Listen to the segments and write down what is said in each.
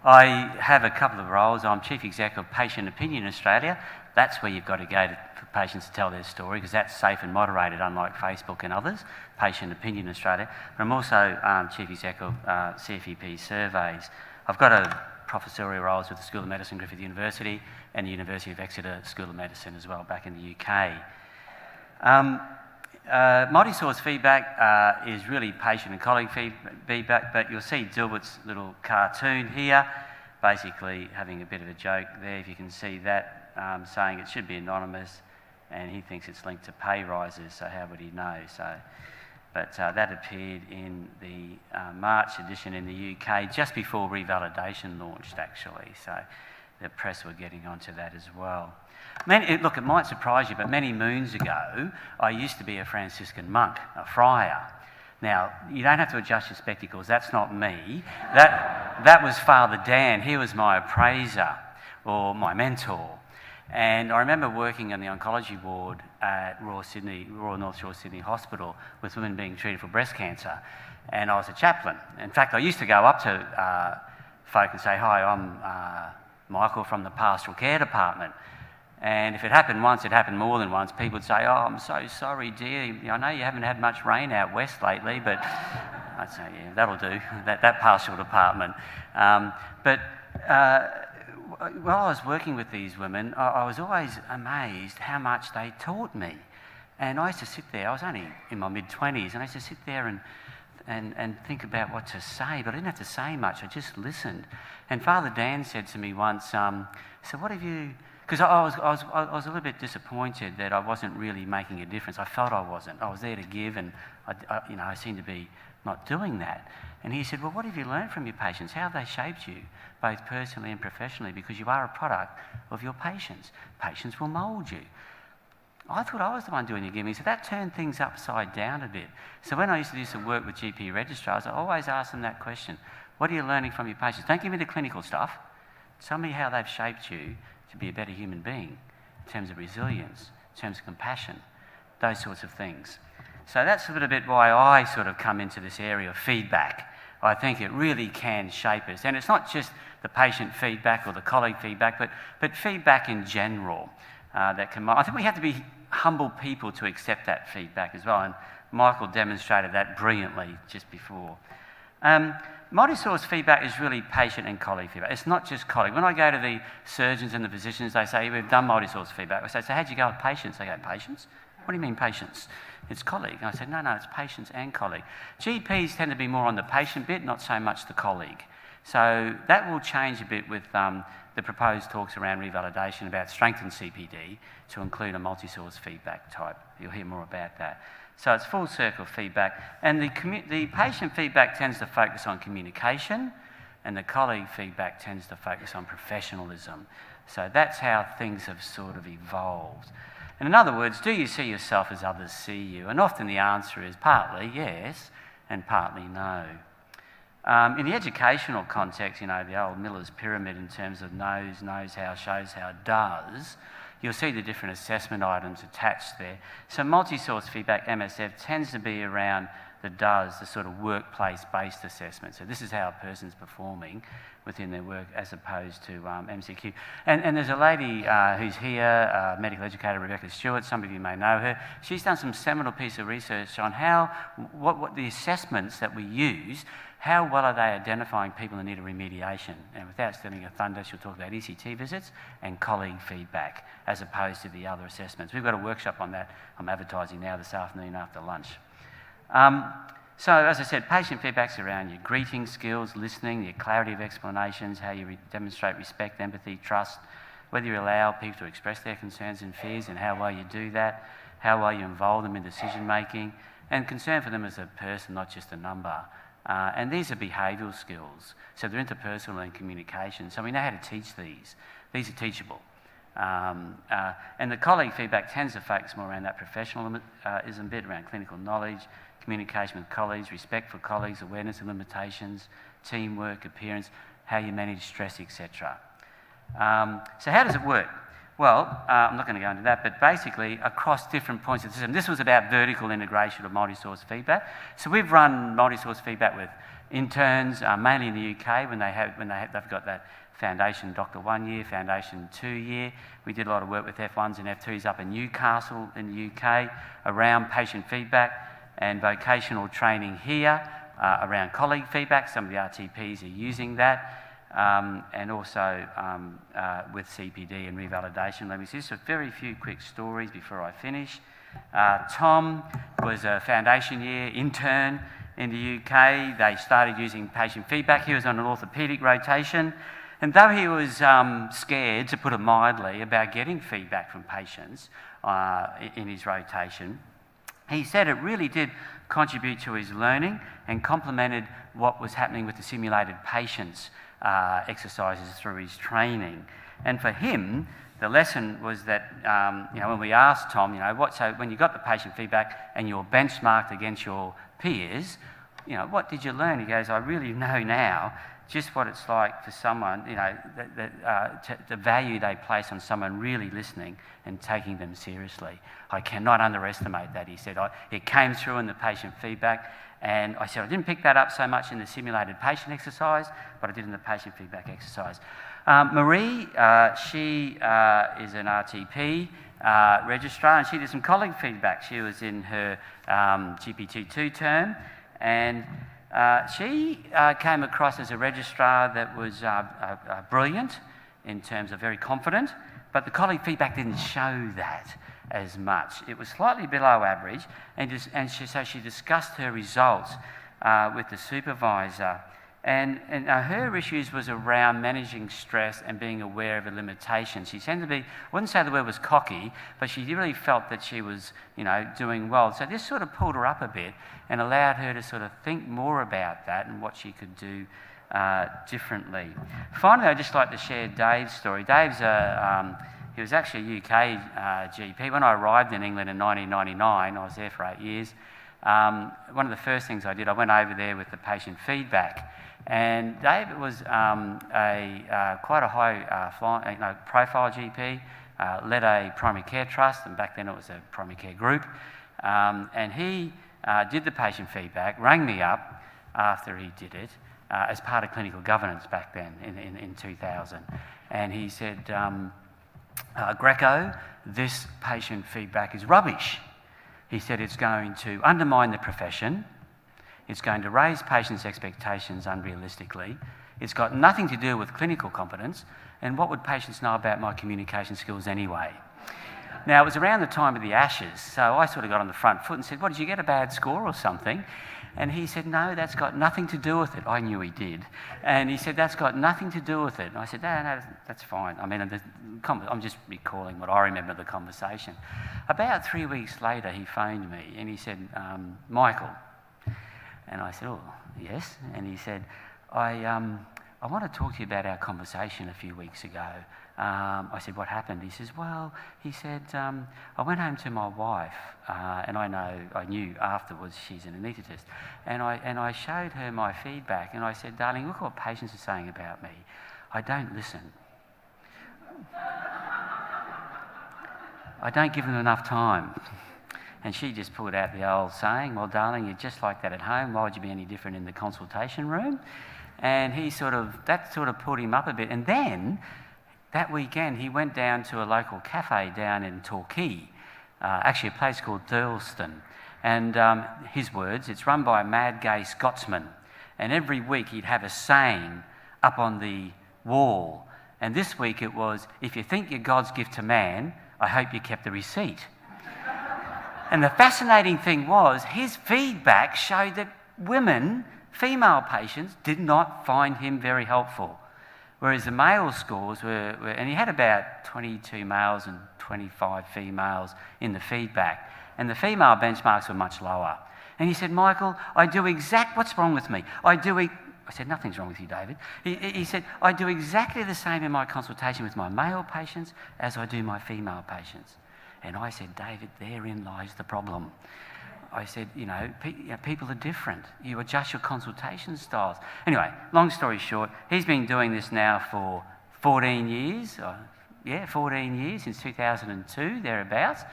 I have a couple of roles. I'm Chief Exec of Patient Opinion Australia. That's where you've got to go for patients to tell their story, because that's safe and moderated, unlike Facebook and others, Patient Opinion Australia. But I'm also Chief Exec of CFEP Surveys. I've got a professorial roles with the School of Medicine, Griffith University, and the University of Exeter School of Medicine as well, back in the UK. Multi-source feedback is really patient and colleague feedback, but you'll see Dilbert's little cartoon here, basically having a bit of a joke there, if you can see that, saying it should be anonymous, and he thinks it's linked to pay rises, so how would he know? But that appeared in the March edition in the UK, just before revalidation launched, actually, so the press were getting onto that as well. Look, it might surprise you, but many moons ago, I used to be a Franciscan monk, a friar. Now, you don't have to adjust your spectacles, that's not me. That was Father Dan, he was my appraiser, or my mentor. And I remember working on the oncology ward at Royal North Shore Sydney Hospital with women being treated for breast cancer, and I was a chaplain. In fact, I used to go up to folk and say, "Hi, I'm Michael from the Pastoral Care Department." And if it happened once, it happened more than once. People would say, "Oh, I'm so sorry, dear. I know you haven't had much rain out west lately," but I'd say, "Yeah, that'll do, that pastoral department." While I was working with these women, I was always amazed how much they taught me. And I used to sit there, I was only in my mid-20s, and I used to sit there and think about what to say, but I didn't have to say much, I just listened. And Father Dan said to me once, "So what have you..." Because I was a little bit disappointed that I wasn't really making a difference. I felt I wasn't. I was there to give, and I seemed to be not doing that. And he said, "Well, what have you learned from your patients? How have they shaped you, both personally and professionally? Because you are a product of your patients. Patients will mould you." I thought I was the one doing the giving, so that turned things upside down a bit. So when I used to do some work with GP registrars, I always asked them that question: what are you learning from your patients? Don't give me the clinical stuff. Tell me how they've shaped you to be a better human being, in terms of resilience, in terms of compassion, those sorts of things. So that's a little bit why I sort of come into this area of feedback. I think it really can shape us. And it's not just the patient feedback or the colleague feedback, but feedback in general. I think we have to be humble people to accept that feedback as well. And Michael demonstrated that brilliantly just before. Multi-source feedback is really patient and colleague feedback. It's not just colleague. When I go to the surgeons and the physicians, they say, "We've done multi-source feedback." I say, "So how'd you go with patients?" They go, "Patients? What do you mean patients? It's colleague." And I said, no, it's patients and colleague. GPs tend to be more on the patient bit, not so much the colleague. So that will change a bit with the proposed talks around revalidation about strengthened CPD to include a multi-source feedback type. You'll hear more about that. So it's full circle feedback. And the patient feedback tends to focus on communication, and the colleague feedback tends to focus on professionalism. So that's how things have sort of evolved. And in other words, do you see yourself as others see you? And often the answer is partly yes and partly no. In the educational context, the old Miller's pyramid in terms of knows how, shows how, does, you'll see the different assessment items attached there. So multi-source feedback, MSF, tends to be around the does, the sort of workplace-based assessment. So this is how a person's performing within their work as opposed to MCQ. And there's a lady who's here, medical educator Rebecca Stewart, some of you may know her. She's done some seminal piece of research on what the assessments that we use, how well are they identifying people in need of remediation. And without stealing her thunder, she'll talk about ECT visits and colleague feedback as opposed to the other assessments. We've got a workshop on that I'm advertising now this afternoon after lunch. So, as I said, patient feedback's around your greeting skills, listening, your clarity of explanations, how you demonstrate respect, empathy, trust, whether you allow people to express their concerns and fears and how well you do that, how well you involve them in decision making, and concern for them as a person, not just a number. And these are behavioural skills, so they're interpersonal and communication, so we know how to teach these. These are teachable. And the colleague feedback tends to focus more around that professionalism bit, around clinical knowledge, communication with colleagues, respect for colleagues, awareness of limitations, teamwork, appearance, how you manage stress, etc. So how does it work? Well, I'm not going to go into that, but basically across different points of the system. This was about vertical integration of multi-source feedback. So we've run multi-source feedback with interns, mainly in the UK they've got that foundation doctor 1 year, foundation 2 year. We did a lot of work with F1s and F2s up in Newcastle in the UK around patient feedback and vocational training here around colleague feedback. Some of the RTPs are using that. And also with CPD and revalidation. Let me see, just a very few quick stories before I finish. Tom was a foundation year intern in the UK. They started using patient feedback. He was on an orthopaedic rotation. And though he was scared, to put it mildly, about getting feedback from patients in his rotation, he said it really did contribute to his learning and complemented what was happening with the simulated patients exercises through his training. And for him, the lesson was that, when we asked Tom, so when you got the patient feedback and you're benchmarked against your peers, what did you learn? He goes, I really know now just what it's like for someone, the value they place on someone really listening and taking them seriously. I cannot underestimate that, he said. It came through in the patient feedback. And I said, I didn't pick that up so much in the simulated patient exercise, but I did in the patient feedback exercise. Marie, she is an RTP registrar, and she did some colleague feedback. She was in her GPT2 term, and she came across as a registrar that was brilliant in terms of very confident, but the colleague feedback didn't show that as much. It was slightly below average, so she discussed her results with the supervisor. And her issues was around managing stress and being aware of the limitations. She tended to be, I wouldn't say the word was cocky, but she really felt that she was, doing well. So this sort of pulled her up a bit and allowed her to sort of think more about that and what she could do differently. Finally, I'd just like to share Dave's story. Dave's he was actually a UK GP. When I arrived in England in 1999, I was there for 8 years. One of the first things I did, I went over there with the patient feedback. And Dave was quite a high profile GP, led a primary care trust, and back then it was a primary care group. And he did the patient feedback, rang me up after he did it, as part of clinical governance back then in 2000. And he said, Greco, this patient feedback is rubbish. He said it's going to undermine the profession, it's going to raise patients' expectations unrealistically, it's got nothing to do with clinical competence, and what would patients know about my communication skills anyway? Now, it was around the time of the Ashes, so I sort of got on the front foot and said, did you get a bad score or something? And he said, no, that's got nothing to do with it. I knew he did. And he said, that's got nothing to do with it. And I said, no, that's fine. I mean, I'm just recalling what I remember of the conversation. About 3 weeks later, he phoned me and he said, Michael. And I said, oh, yes. And he said, I want to talk to you about our conversation a few weeks ago. I said, what happened? He says, I went home to my wife, and I knew afterwards she's an anaesthetist, and I showed her my feedback, and I said, darling, look what patients are saying about me. I don't listen. I don't give them enough time. And she just pulled out the old saying, well, darling, you're just like that at home. Why would you be any different in the consultation room? And that sort of pulled him up a bit. And then that weekend, he went down to a local cafe down in Torquay, actually a place called Thurleston. And his words, it's run by a mad gay Scotsman. And every week he'd have a saying up on the wall. And this week it was, if you think you're God's gift to man, I hope you kept the receipt. And the fascinating thing was, his feedback showed that women, female patients, did not find him very helpful. Whereas the male scores were, and he had about 22 males and 25 females in the feedback. And the female benchmarks were much lower. And he said, Michael, what's wrong with me? I said, nothing's wrong with you, David. He said, I do exactly the same in my consultation with my male patients as I do my female patients. And I said, David, therein lies the problem. I said, people are different. You adjust your consultation styles. Anyway, long story short, he's been doing this now for 14 years, 14 years, since 2002, thereabouts.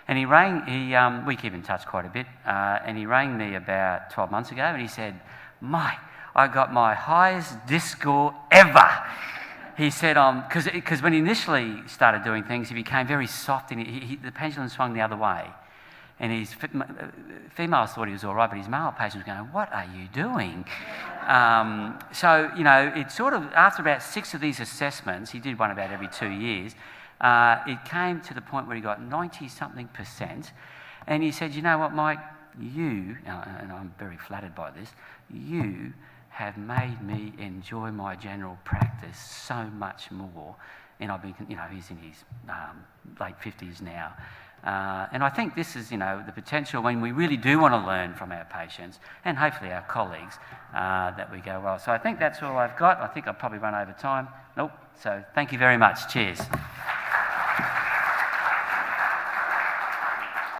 And he rang, we keep in touch quite a bit, and he rang me about 12 months ago and he said, "Mike, I got my highest disc score ever." He said, because when he initially started doing things, he became very soft and the pendulum swung the other way. And his females thought he was all right, but his male patient was going, "What are you doing?" So, it sort of, after about 6 of these assessments, he did one about every 2 years, it came to the point where he got 90-something%. And he said, "You know what, Mike, you," and I'm very flattered by this, "you have made me enjoy my general practice so much more." And I've been, he's in his late 50s now. And I think this is, the potential when we really do want to learn from our patients and hopefully our colleagues that we go well. So I think that's all I've got. I think I've probably run over time. Nope. So thank you very much. Cheers.